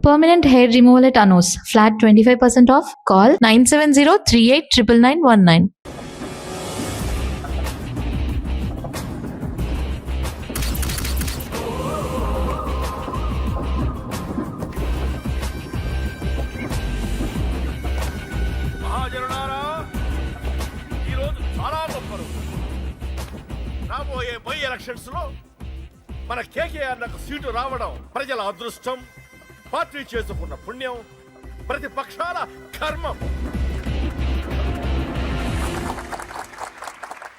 Permanent hair removal at Anos. Flat 25% off. Call 970-389919. మహాజనులారా, ఈరోజు చాలా గొప్ప రోజు. రాబోయే బై ఎలక్షన్స్ లో మన కేకేఆర్ నాకు సీటు రావడం ప్రజల అదృష్టం, పార్టీ చేసుకున్న పుణ్యం, ప్రతిపక్షాల కర్మం.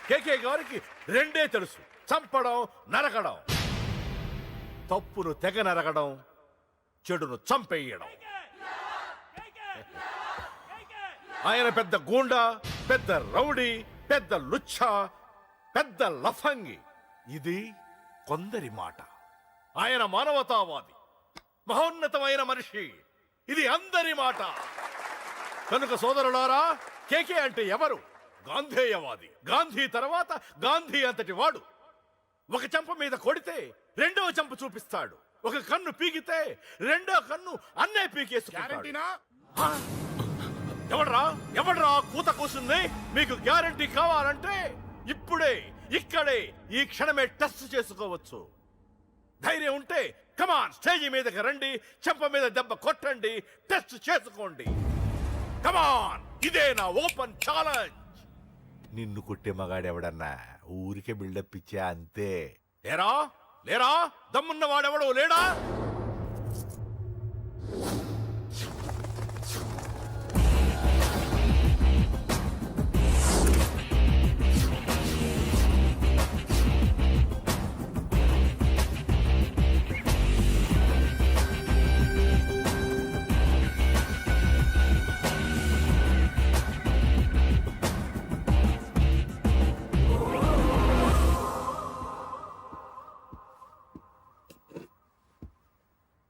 కేకే గారికి రెండే తెలుసు: చంపడం, నరకడం. తప్పును తెగ నరకడం, చెడును చంపేయడం. ఆయన పెద్ద గూండా, పెద్ద రౌడీ, పెద్ద లుచ్చ, పెద్ద లఫంగి. ఇది కొందరి మాట. ఆయన మానవతావాది, మహోన్నతమైన మనిషి. ఇది అందరి మాట. కనుక సోదరులారా, కేకే అంటే ఎవరు? గాంధేయవాది. గాంధీ తర్వాత గాంధీ అంతటి వాడు. ఒక చెంప మీద కొడితే రెండవ చెంప చూపిస్తాడు. ఒక కన్ను పీకితే రెండో కన్ను అన్నే పీకేసుకుంటాడు. ఎవడ్రా కూత కూసింది? మీకు గ్యారంటీ కావాలంటే ఇప్పుడే, ఇక్కడే, ఈ క్షణమే టెస్ట్ చేసుకోవచ్చు. ధైర్యం ఉంటే కమాన్, స్టేజి మీదకి రండి, చెంప మీద దెబ్బ కొట్టండి, టెస్ట్ చేసుకోండి. కమాన్, ఇదే నా ఓపెన్ ఛాలెంజ్. నిన్ను కొట్టే మగాడెవడన్నా ఊరికే బిల్డప్ ఇచ్చా అంతే. లేరా దమ్మున్న వాడెవడో లేడా?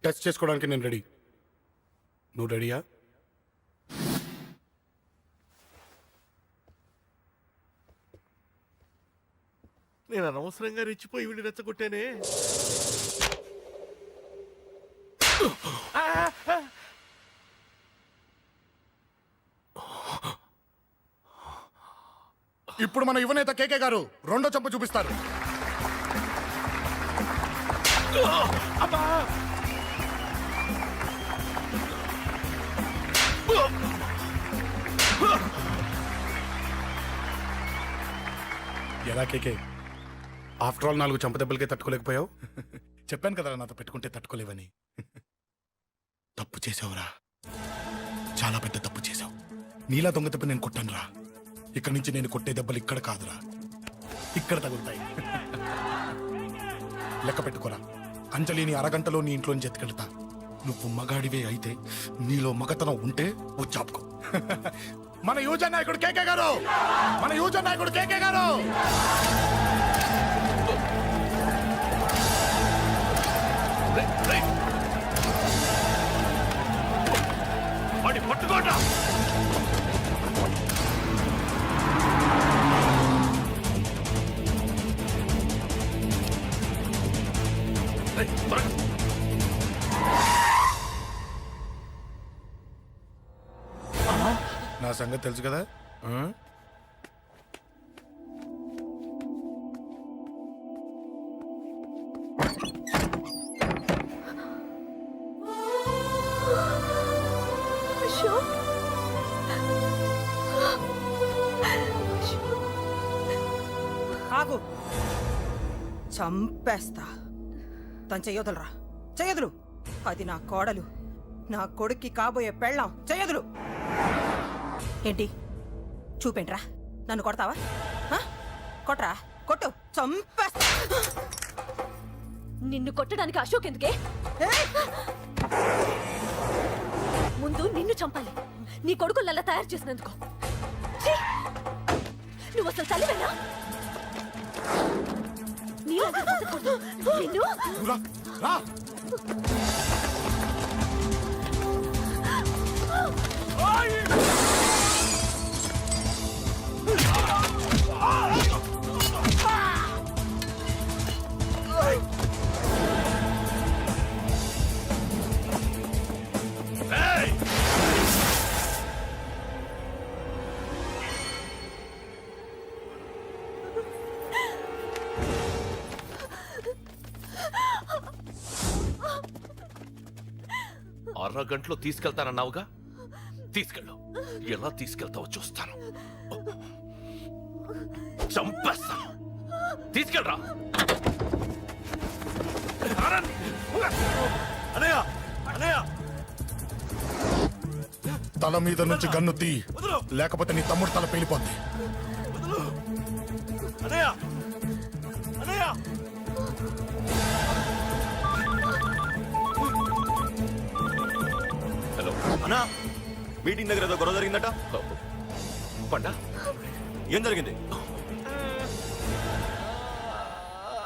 టచ్ చేసుకోవడానికి నేను రెడీ. నువ్వు రెడీయా? నేను అనవసరంగా రెచ్చిపోయి వీడిని రెచ్చగొట్టానే. ఇప్పుడు మన యువనేత కేకే గారు రెండో చెంప చూపిస్తారు. అబ్బా! ఎలా కేకే? ఆఫ్టర్ ఆల్ 4 చెంప దెబ్బలకే తట్టుకోలేకపోయావు. చెప్పాను కదా నాతో పెట్టుకుంటే తట్టుకోలేవని. తప్పు చేసావురా, చాలా పెద్ద తప్పు చేసావు. నీలా దొంగ దెబ్బ నేను కొట్టానురా. ఇక్కడి నుంచి నేను కొట్టే దెబ్బలు ఇక్కడ కాదురా, ఇక్కడ తగులుతాయి. లెక్క పెట్టుకోరా. అంజలిని అరగంటలో నీ ఇంట్లోంచి ఎత్తుకెళ్తా. నువ్వు మగాడివే అయితే, నీలో మగతనం ఉంటే వచ్చాపుకో. మన యువజన నాయకుడు కేకే గారు, మన యువజన నాయకుడు కేకే గారు. వాడి పట్టుకోండి. నా సంగతి తెలుసు కదా. ఆగు, చంపేస్తా. తను చెయ్యొదలరా, చెయ్యదులు. అది నా కోడలు, నా కొడుక్కి కాబోయే పెళ్ళాం. చెయ్యదులు. ఏంటి చూపేంట్రా? నన్ను కొడతావా? కొట్రా, కొట్టు, చంపేస్తా. నిన్ను కొట్టడానికి అశోక్ ఎందుకే? ముందు నిన్ను చంపాలి, నీ కొడుకులల్లా తయారు చేసినందుకు. నువ్వు అసలు తల్లివేనా? నిన్ను అరగంటలో తీసుకెళ్తానన్నావుగా, తీసుకెళ్ళు. ఎలా తీసుకెళ్తావో చూస్తాను. చంపేస్తాను. తీసుకెళ్ళరా. అన్నయ్య అన్నయ్య తల మీద నుంచి గన్ను తీ, లేకపోతే నీ తమ్ముడు తల పేలిపోద్ది. అన్నయ్య అన్నయ్య హలో అన్నా, మీటింగ్ దగ్గర ఏదో గొడవ జరిగిందట. పండా, ఏం జరిగింది?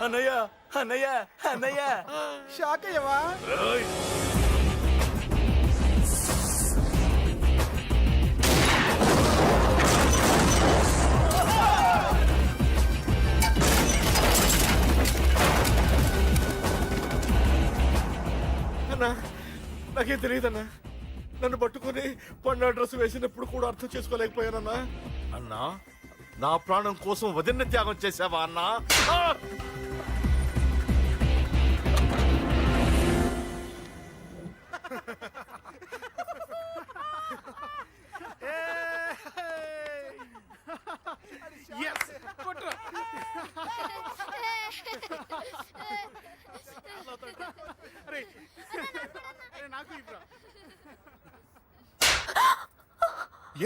అన్నయ్య అన్నయ్య అన్నయ్య షాక్ అయ్యవా? ఏయ్! అన్నా నాకేం తెలియదన్నా. నన్ను పట్టుకొని పండు డ్రెస్ వేసినప్పుడు కూడా అర్థం చేసుకోలేకపోయానన్నా. అన్నా, నా ప్రాణం కోసం వదిన త్యాగం చేసావా అన్నా? ఆ!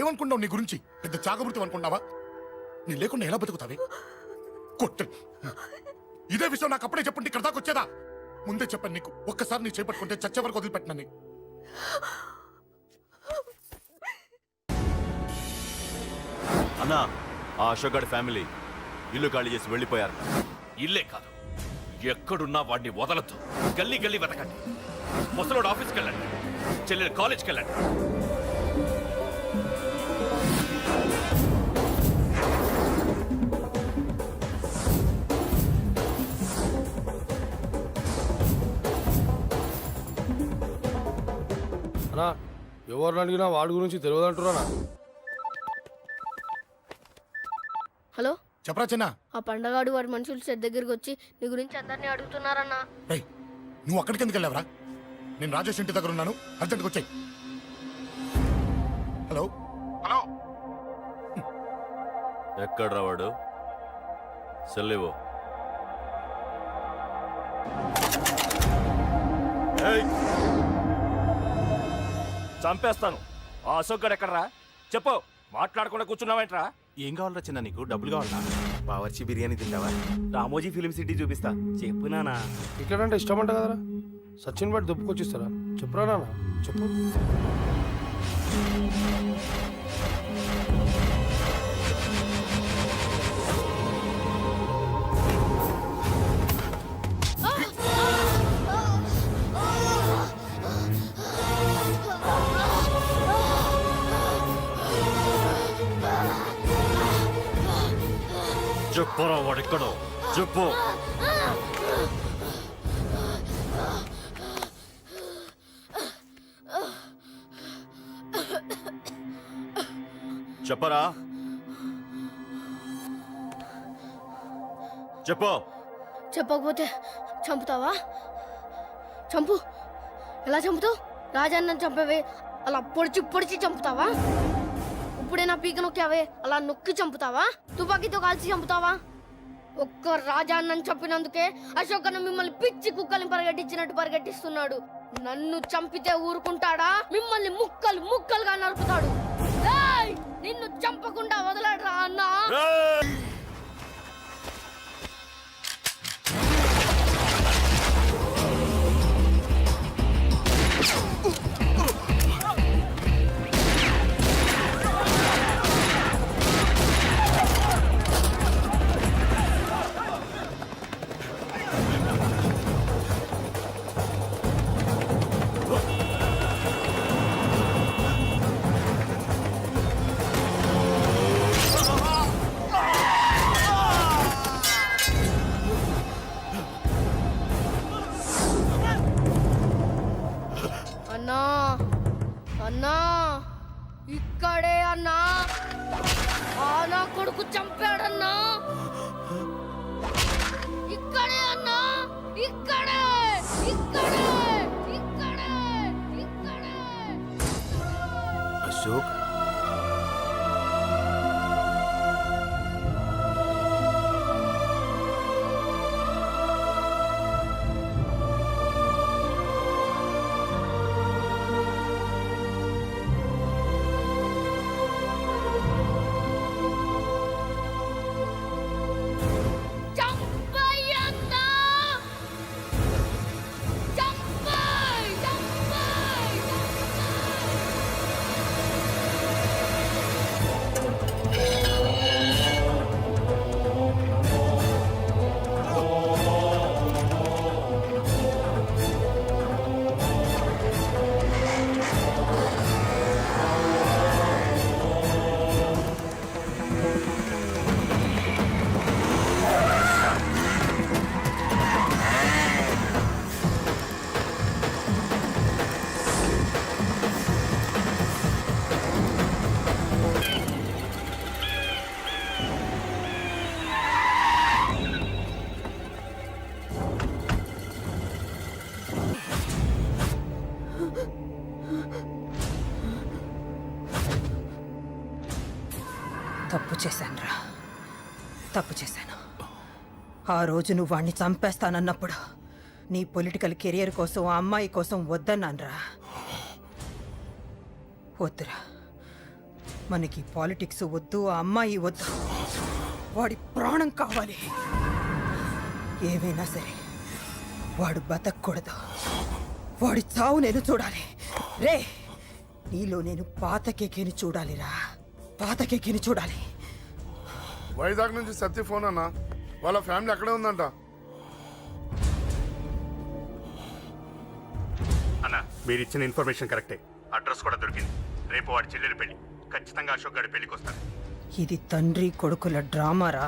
ఏమనుకున్నావు నీ గురించి? పెద్ద చాగబుర్తి అనుకున్నావా? నీ లేకుండా ఎలా బతుకుతావే? కొట్టు. ఇదే విషయం నాకు అప్పుడే చెప్పండి, ఇక్కడ దాకా వచ్చేదా? ముందే చెప్పాను నీకు, ఒక్కసారి నీ చేపట్టుకుంటే చచ్చే వరకు వదిలిపెట్టినా. అన్నా, ఆ అశోక్ గారి ఫ్యామిలీ ఇల్లు ఖాళీ చేసి వెళ్ళిపోయారు. ఇల్లే కాదు, ఎక్కడున్నా వాడిని వదలొద్దు. గల్లీ గల్లీ వెతకండి. ముసలోడు ఆఫీస్కి వెళ్ళండి, చెల్లెలు కాలేజ్కి వెళ్ళండి. అన్నా, ఎవరిని అడిగినా వాడి గురించి తెలియదంటున్నా. హలో, చెప్పరా చిన్న. ఆ పండగాడు వాడి మనుషులు సెట్ దగ్గరికి వచ్చి నీ గురించి అందరినీ అడుగుతున్నారన్నా. రేయ్, నువ్వు అక్కడికి ఎందుకు వెళ్ళావరా? నేను రాజేష్ ఇంటి దగ్గర ఉన్నాను, అర్జెంట్గా వచ్చాయి. Hello hello. ఎక్కడ్రా వాడు? సెల్లివో. చంపేస్తాను. ఆ అశోక్ గడు ఎక్కడ్రా? చెప్పు. మాట్లాడకుండా కూర్చున్నావేంట్రా? ఏం కావాలరా చిన్న? నీకు డబ్బులు కావాలా? బావర్చి బిర్యానీ తింటావా? రామోజీ ఫిలిం సిటీ చూపిస్తా. చెప్పు నానా. క్రికెట్ అంటే ఇష్టం అంట కదరా? సచిన్ బట్టి దొప్పుకొచ్చిస్తారా? చెప్పురా నాన్న, చెప్పు. చెప్పరా వాడెక్కడో చెప్పు. చెప్పరా, చెప్పు. చెప్పకపోతే చంపుతావా? చంపు. ఎలా చంపుతావు? రాజాన్నని చంపవే అలా పొడిచి పొడిచి చంపుతావా? ఇప్పుడే నా పీక నొక్కావే అలా నొక్కి చంపుతావా? తుపాకీతో కాల్చి చంపుతావా? ఒక్క రాజాన్నని చంపినందుకే అశోక్ అన్న మిమ్మల్ని పిచ్చి కుక్కల్ని పరిగెట్టించినట్టు పరిగెట్టిస్తున్నాడు. నన్ను చంపితే ఊరుకుంటాడా? మిమ్మల్ని ముక్కలు ముక్కలుగా నరుకుతాడు. ఏయ్! నిన్ను చంపకుండా వదలడరా అన్న. అన్నా, అన్నా, ఇక్కడే అన్నా. ఆ నా కొడుకు చంపాడన్నా. ఇక్కడే అన్నా, ఇక్కడే, ఇక్కడే, ఇక్కడే, ఇక్కడే. అశోక్ చంపయ్యన్నా చంపయ్ చంపయ్ తప్పు చేశానురా, తప్పు చేశాను. ఆ రోజు నువ్వు వాణ్ణి చంపేస్తానన్నప్పుడు నీ పొలిటికల్ కెరియర్ కోసం ఆ అమ్మాయి కోసం వద్దన్నానురా. వద్దురా, మనకి పాలిటిక్స్ వద్దు, ఆ అమ్మాయి వద్దు, వాడి ప్రాణం కావాలి. ఏమైనా సరే వాడు బతకూడదు, వాడి చావు నేను చూడాలి. రే, నీలో నేను పాత కేకేని చూడాలిరా, పాత కేకేని చూడాలి. వైజాగ్ నుంచి సత్య ఫోన్ అన్న, వాళ్ళ ఫ్యామిలీ అక్కడే ఉందంట. అన్న మీరు ఇచ్చిన ఇన్ఫర్మేషన్ కరెక్టే, అడ్రస్ కూడా దొరికింది. రేపు వాడి చెల్లెలి పెళ్లి, ఖచ్చితంగా అశోక్ గారి పెళ్లికి వస్తాను. ఇది తండ్రి కొడుకుల డ్రామారా.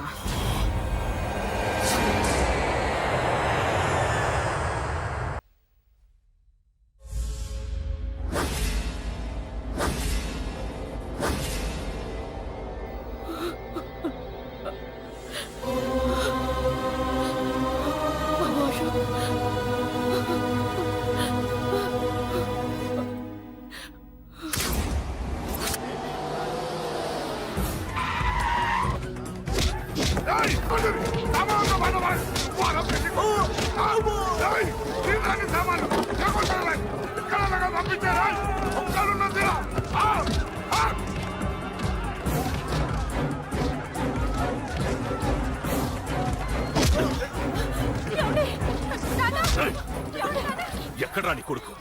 ఎక్కడ్రా నీ కొడుకు?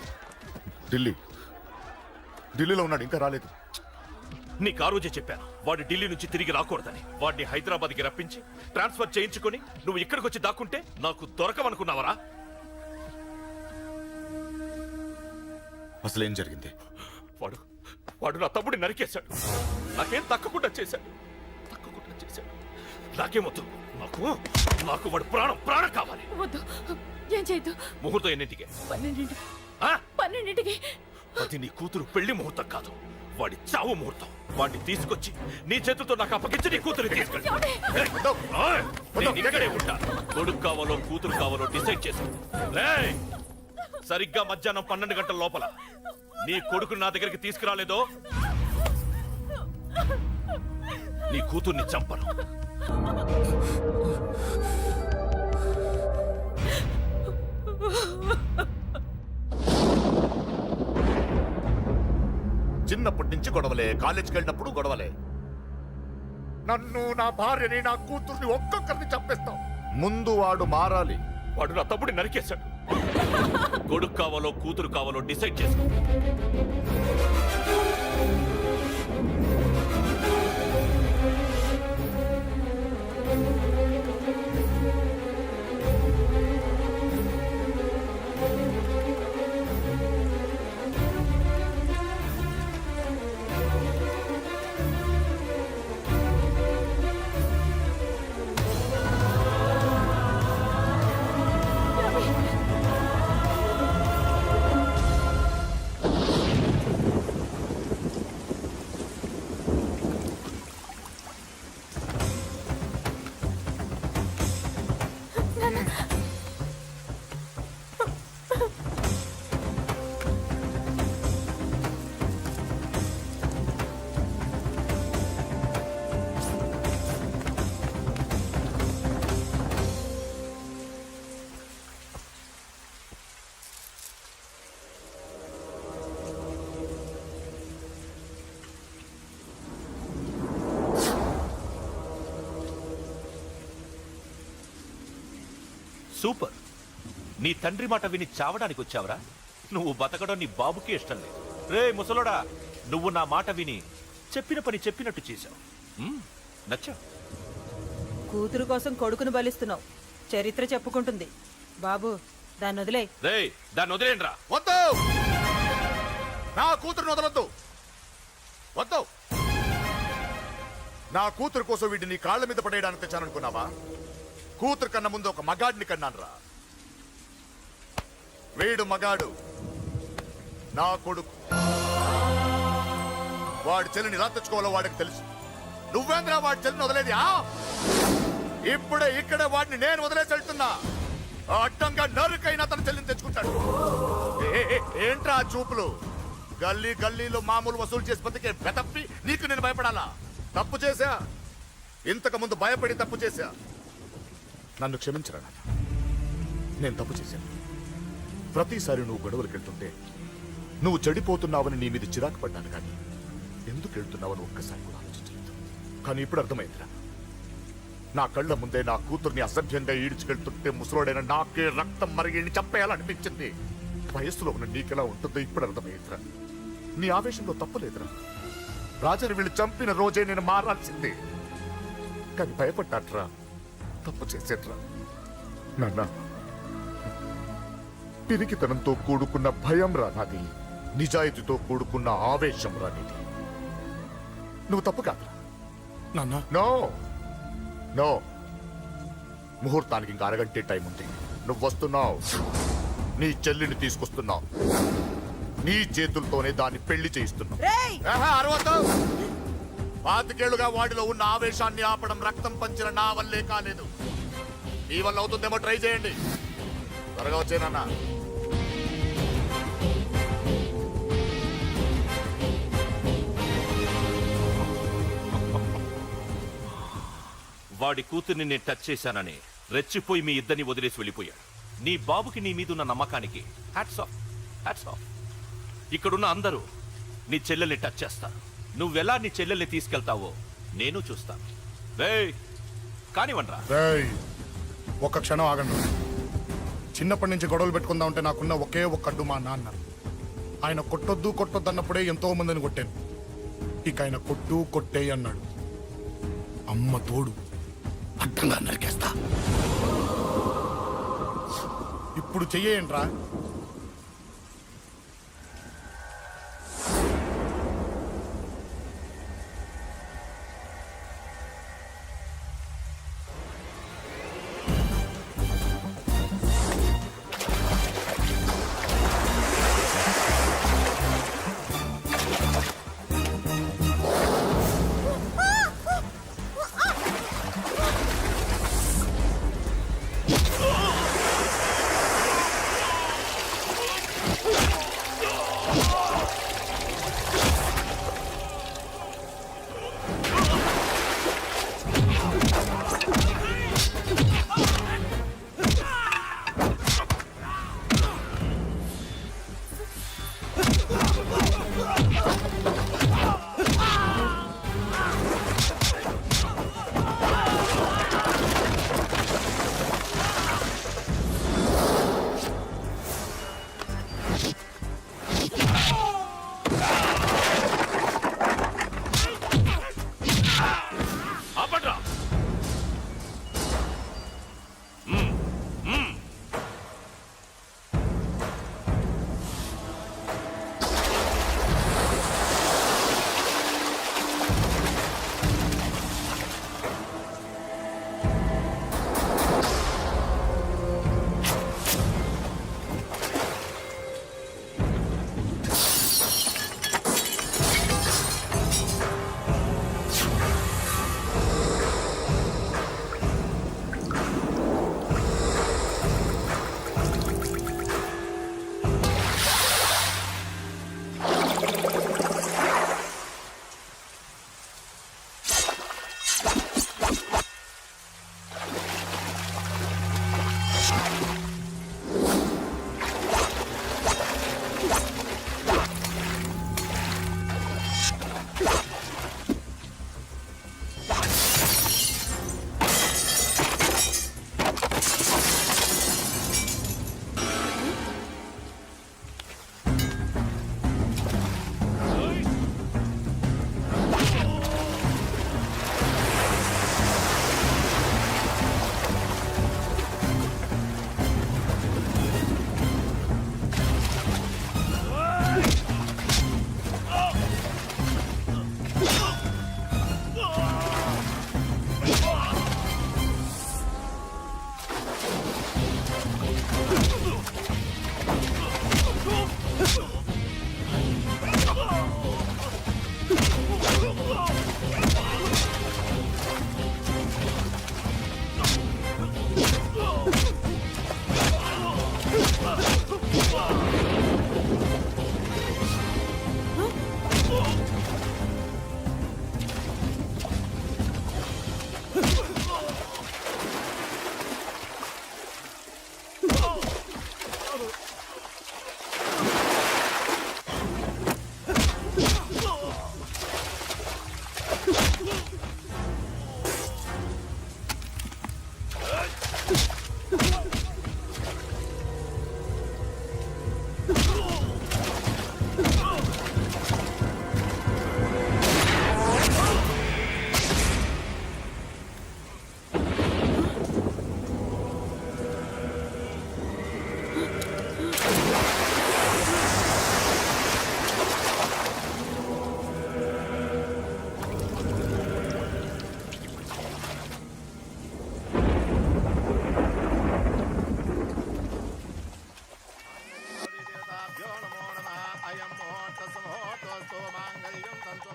ఢిల్లీలో ఉన్నాడు, ఇంకా రాలేదు. నీకు ఆ రోజే చెప్పాను వాడు ఢిల్లీ నుంచి తిరిగి రాకూడదని. వాడిని హైదరాబాద్కి రప్పించి ట్రాన్స్ఫర్ చేయించుకొని నువ్వు ఇక్కడికి వచ్చి దాక్కుంటే నాకు దొరకవనుకున్నావరా? అసలేం జరిగింది? వాడు వాడు నా తమ్ముడిని నరికేశాడు. నాకేం తక్కకుండా చేశాడు. నాకేమొద్దు, నాకు నాకు వాడు ప్రాణం కావాలి. వద్దు, ఏం చేయొద్దు. ముహూర్తం ఎన్నింటికి? 12ంటికి. ఆ? 12ంటికి. అది నీ కూతురు పెళ్లి ముహూర్తం కాదు, వాడి చావు ముహూర్తం. వాడిని తీసుకొచ్చి నీ చేతులతో నాకు అప్పగించి నీ కూతురు తీసుకెళ్ళి ఇక్కడే ఉంటా. కొడుకు కావాలో కూతురు కావాలో డిసైడ్ చేసి సరిగ్గా మధ్యాహ్నం 12 గంటల లోపల నీ కొడుకు నా దగ్గరికి తీసుకురాలేదో నీ కూతుర్ని చంపను. చిన్నప్పటి నుంచి గొడవలే, కాలేజీకి వెళ్ళినప్పుడు గొడవలే. నన్ను, నా భార్యని, నా కూతుర్ని ఒక్కొక్కరిని చంపేస్తాం. ముందు వాడు మారాలి. వాడు నా తమ్ముడిని నరికేశాడు. కొడుకు కావాలో కూతురు కావాలో డిసైడ్ చేసుకో. సూపర్. నీ తండ్రి మాట విని చావడానికి వచ్చావరా? నువ్వు బతకడం నీ బాబుకి ఇష్టం లేదు. రే ముసలోడా, నువ్వు నా మాట విని చెప్పిన పని చెప్పినట్టు చేశావు. నచ్చా? కూతురు కోసం కొడుకును బలిస్తున్నావు. చరిత్ర చెప్పుకుంటుంది. బాబు, దాన్ని వదిలే. రే దాన్ని వదిలేండ్రా. వద్దు, నా కూతురు వదలొద్దు. వద్దు, నా కూతురు కోసం వీడిని నీ కాళ్ళ మీద పడేయడానికి తెచ్చాననుకున్నావా? కూతురు కన్నా ముందు ఒక మగాడిని కన్నానురా. వీడు మగాడు, నా కొడుకు. వాడి చెల్లిని ఎలా తెచ్చుకోవాలో వాడికి తెలుసు. నువ్వేంద్రా వాడి చెల్లిని వదిలేది? ఇప్పుడే ఇక్కడే వాడిని నేను వదిలేసి వెళ్తున్నా. అడ్డంగా నరుకైనా తన చెల్లిని తెచ్చుకుంటాడు. ఏంట్రా ఆ చూపులు? గల్లీ గల్లీలో మామూలు వసూలు చేసి బతికే బెతప్పి నీకు నేను భయపడాలా? తప్పు చేశా, ఇంతకు ముందు భయపడి తప్పు చేశా. నన్ను క్షమించరా నాన్న, నేను తప్పు చేశాను. ప్రతిసారి నువ్వు గొడవలకు వెళ్తుంటే నువ్వు చెడిపోతున్నావని నీ మీద చిరాకు పడ్డాను, కానీ ఎందుకు వెళ్తున్నావని ఒక్కసారి కూడా ఆలోచించలేదు. కానీ ఇప్పుడు అర్థమైందిరా, నా కళ్ళ ముందే నా కూతుర్ని అసభ్యంగా ఈడ్చుకెళ్తుంటే ముసలోడైన నాకే రక్తం మరిగి చంపేయాలనిపించింది. వయస్సులో ఉన్న నీకెలా ఉంటుందో ఇప్పుడు అర్థమైందిరా. నీ ఆవేశంలో తప్పలేదురా. రాజాని వీళ్ళు చంపిన రోజే నేను మారాల్సిందే, కానీ భయపడ్డాట్రా, తప్పు చేసేట్రా. నాన్న, పిరికితనంతో కూడుకున్న భయం రా నాది, నిజాయితీతో కూడుకున్న ఆవేశం రా నీది. నువ్వు తప్పు కాదురా నాన్న. నో నో, ముహూర్తానికి ఇంకా అరగంటే టైం ఉంది. నువ్వు వస్తున్నావు, నీ చెల్లిని తీసుకొస్తున్నావు, నీ చేతులతోనే దాన్ని పెళ్లి చేయిస్తున్నావు. అరవద్దు. 25 ఏళ్లుగా వాడిలో ఉన్న ఆవేశాన్ని ఆపడం రక్తం పంచిన నా వల్లే కాలేదు. నీ వల్ల అవుతుందేమో ట్రై చేయండి. త్వరగా వచ్చేనన్నా. వాడి కూతుర్ని నేను టచ్ చేశానని రెచ్చిపోయి మీ ఇద్దరిని వదిలేసి వెళ్ళిపోయాడు. నీ బాబుకి నీ మీద ఉన్న నమ్మకానికి హ్యాట్స్ ఆఫ్, హ్యాట్స్ ఆఫ్. ఇక్కడున్న అందరూ నీ చెల్లెల్ని టచ్ చేస్తారు. నువ్వెలా నీ చెల్లెల్ని తీసుకెళ్తావో నేను చూస్తాను. రేయ్ కానివ్వండ్రా. రేయ్, ఒక్క క్షణం ఆగండి. చిన్నప్పటి నుంచి గొడవలు పెట్టుకుందాం అంటే నాకున్న ఒకే ఒక్క అడ్డు మా నాన్న. ఆయన కొట్టొద్దు కొట్టొద్దు అన్నప్పుడే ఎంతో మందిని కొట్టాను. ఇక ఆయన కొట్టు కొట్టే అన్నాడు. అమ్మ తోడు, అడ్డంగా నరికేస్తా. ఇప్పుడు చెయ్యేంట్రా?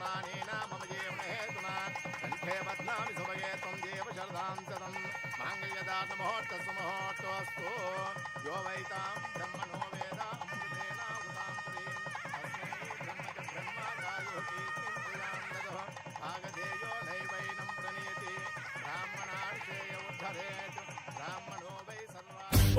పురాణేనా మమ జీవన హేతునా కంఠే బధ్నామి సుభగే త్వం దేవ శరదాం శతం మాంగళ్యదాన ముహూర్త సుముహూర్తోస్తు యో వైతాం బ్రహ్మణో వేద అమృతేనా ఉదాం పురీం తస్మై బ్రహ్మచార్యోకి చింతయాం భాగధేయో నైవైనం ప్రణీతి బ్రాహ్మణార్థేయ ఉద్ధరేత్ బ్రాహ్మణ